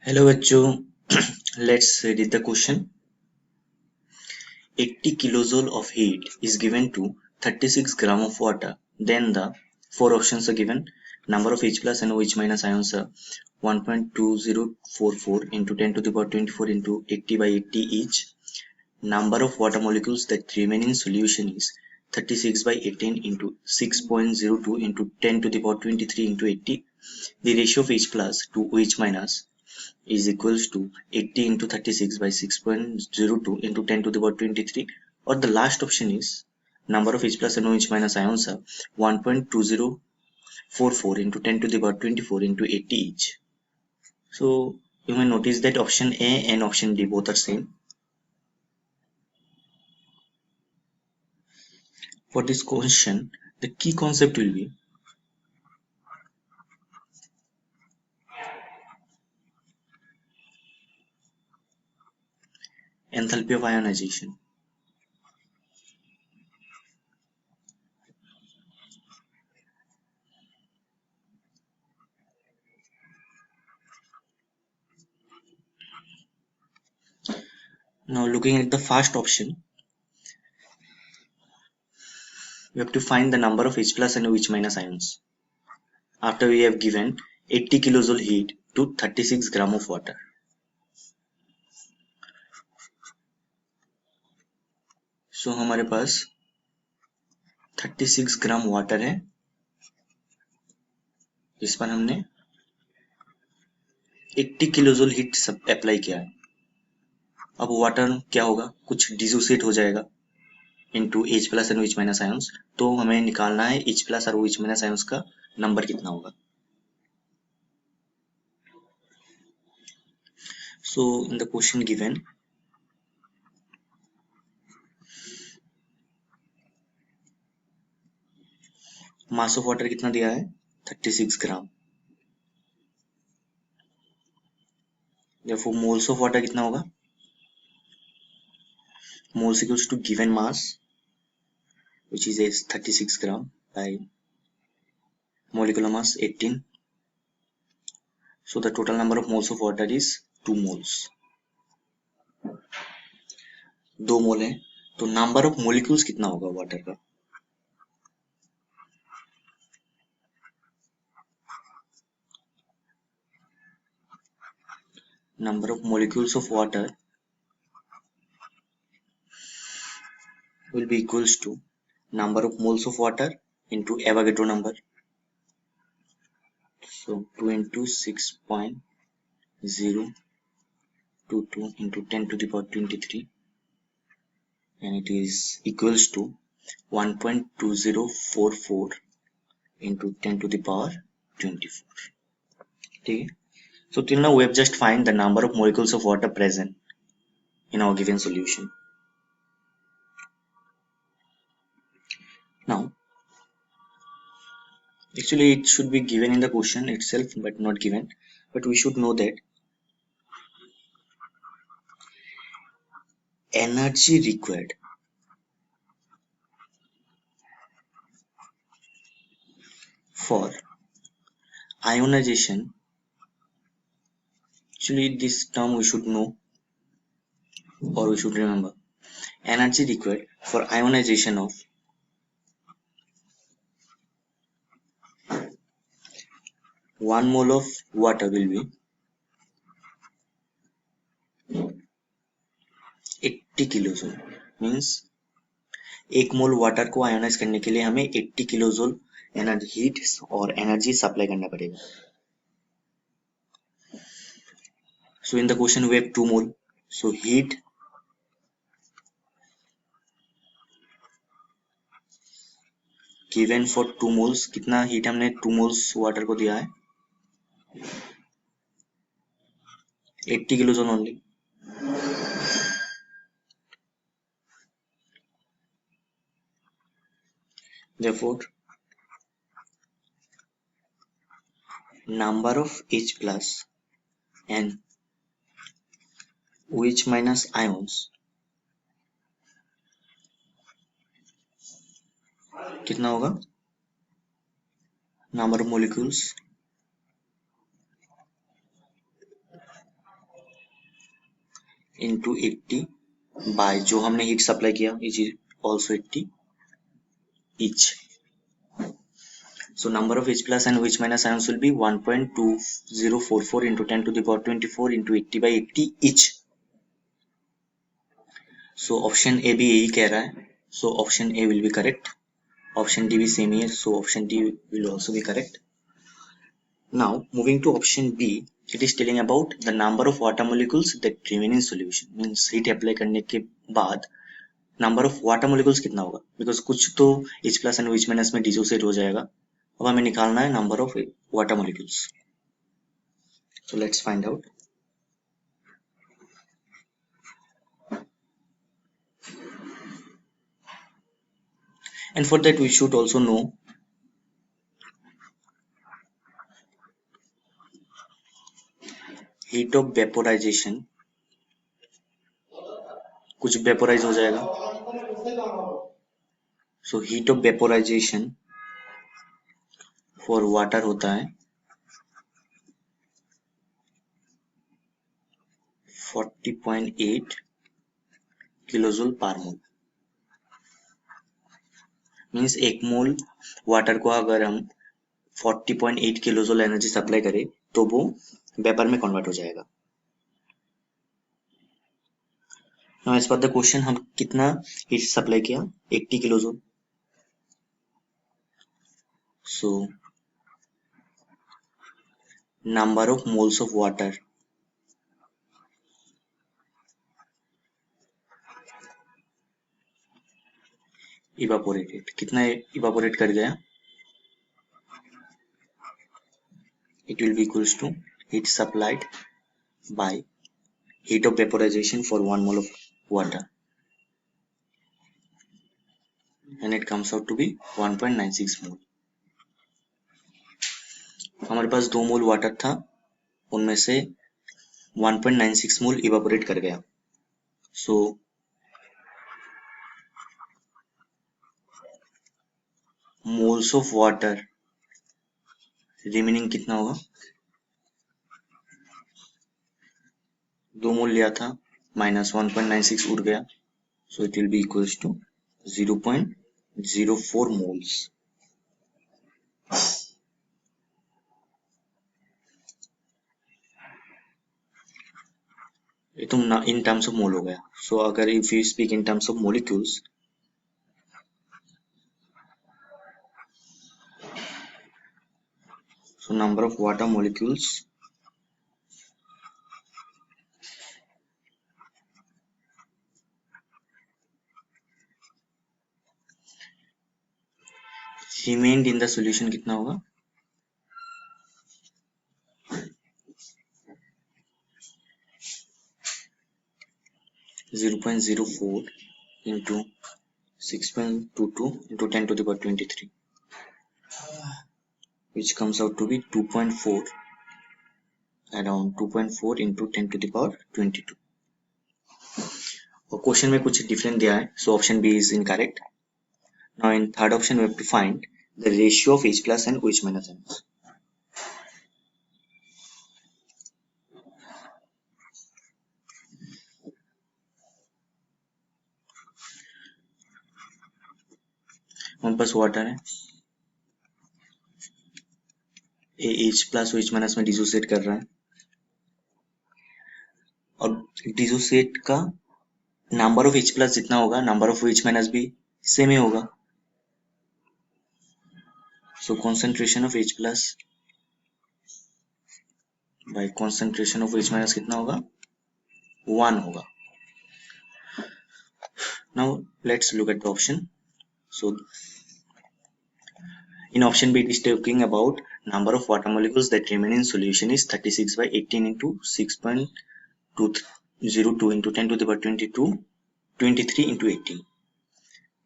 Hello बच्चों, let's read the question. 80 kilojoules of heat is given to 36 gram of water. Then the four options are given. Number of H plus and OH minus ions are 1.2044 into 10 to the power 24 into 80 by 80 each. Number of water molecules that remain in solution is 36 by 18 into 6.02 into 10 to the power 23 into 80. The ratio of H plus to OH minus is equals to 80 into 36 by 6.02 into 10 to the power 23, or the last option is number of H plus and OH minus ions are 1.2044 into 10 to the power 24 into 80 each. So you may notice that option A and option D both are same. For this question, the key concept will be enthalpy of ionization. Now looking at the first option, we have to find the number of H plus and OH minus ions after we have given 80 kilojoule heat to 36 gram of water. सो हमारे पास 36 gram water है, इस पर हमने 80 kilojoule heat सब apply किया है. अब water क्या होगा, कुछ डिसोसिएट हो जाएगा into H plus and OH minus ions. तो हमें निकालना है H प्लस और OH माइनस आयंस का नंबर कितना होगा. So in the question given mass of water कितना दिया है, 36 gram. therefore moles of water कितना होगा, moles equals to given mass which is 36 gram by molecular mass 18. so the total number of moles of water is 2 moles. 2 मोल है तो number of molecules कितना होगा water का. number of molecules of water will be equals to number of moles of water into Avogadro number. So 2 into 6.022 into 10 to the power 23, and it is equals to 1.2044 into 10 to the power 24. Okay. So till now we have just find the number of molecules of water present in our given solution. Now actually it should be given in the question itself but not given, but we should know that energy required for ionization, actually this term we should know or we should remember. Energy required for ionization of 1 mole of water will be 80 kilojoule. Means 1 mole water को ionize करने के लिए हमें 80 kilojoule energy heat और energy supply करना पड़ेगा. So in the question we have 2 mole. So heat given for 2 moles. कितना heat हमने 2 मोल्स वाटर को दिया है, 80 kilojoule only. therefore number of H plus and OH minus ions कितना होगा, number of molecules into 80 by जो हमने heat supply किया is also 80 each. So number of H plus and OH minus ions will be 1.2044 into 10 to the power 24 into 80 by 80 each. So option A भी यही कह रहा है. So option A will be correct. Option D भी same here. So option D will also be correct. Now moving to option B, it is telling about the number of water molecules that remain in solution. Means heat apply करने के बाद number of water molecules कितना होगा, because कुछ तो H plus and OH minus में dissociate हो जाएगा. अब हमें निकालना है number of water molecules. So let's find out. And for that we should also know heat of vaporization. कुछ वेपोराइज हो जाएगा. So heat of vaporization for water होता है 40.8 किलोजूल पर मोल. मीन्स एक मोल वाटर को अगर हम 40.8 किलोजूल एनर्जी सप्लाई करें तो वो वेपर में कन्वर्ट हो जाएगा. Now as per the question हम कितना हीट सप्लाई किया 80 kilojoule. So number of moles of water evaporated, कितना इवापोरेट कर गया. It will be equals to heat supplied by heat of vaporization for 1 mole of water, and it comes out to be 1.96 mole. हमारे पास 2 मोल water था, उनमें से 1.96 मोल evaporate कर गया. सो moles of water remaining कितना होगा. 2 मोल लिया था माइनस 1.96 उड़ गया. So it will be equals to 0.04 moles. ये तो इन टर्म्स ऑफ मोल हो गया. सो अगर if you speak in terms of molecules, so number of water molecules remained in the solution कितना होगा. Zero point 0.04 into 6.22 into 10 to the power 23, which comes out to be 2.4, around 2.4 into 10 to the power 22. और question में कुछ different दिया है, so option B is incorrect. Now in third option we have to find the ratio of H plus and OH minus ions. हमारे पास water है, H plus OH minus में dissociate कर रहा है, और डिसोसिएट का नंबर ऑफ H plus जितना होगा नंबर ऑफ OH minus भी सेम ही होगा. सो concentration of H plus bye concentration of OH minus कितना होगा, 1 होगा. Now let's look at the option. So in option B, it is talking about number of water molecules that remain in solution is 36 by 18 into 6.202 into 10 to the power 22, 23 into 18.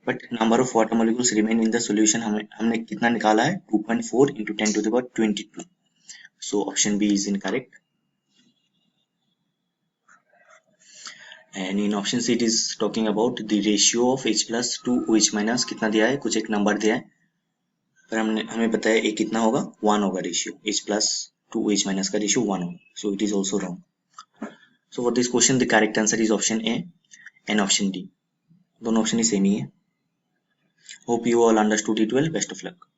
But number of water molecules remain in the solution हमने कितना निकाला है 2.4 into 10 to the power 22. So option B is incorrect. And in option C, it is talking about the ratio of H plus to OH minus कितना दिया है, कुछ एक number दिया है, पर हमें पता है एक कितना होगा, 1 होगा ratio. H plus to OH minus का रेशियो 1 होगा. So it is also wrong. So for this question the correct answer is option A and option D. दोनों option ही same ही है. Hope you all understood it well. Best of luck.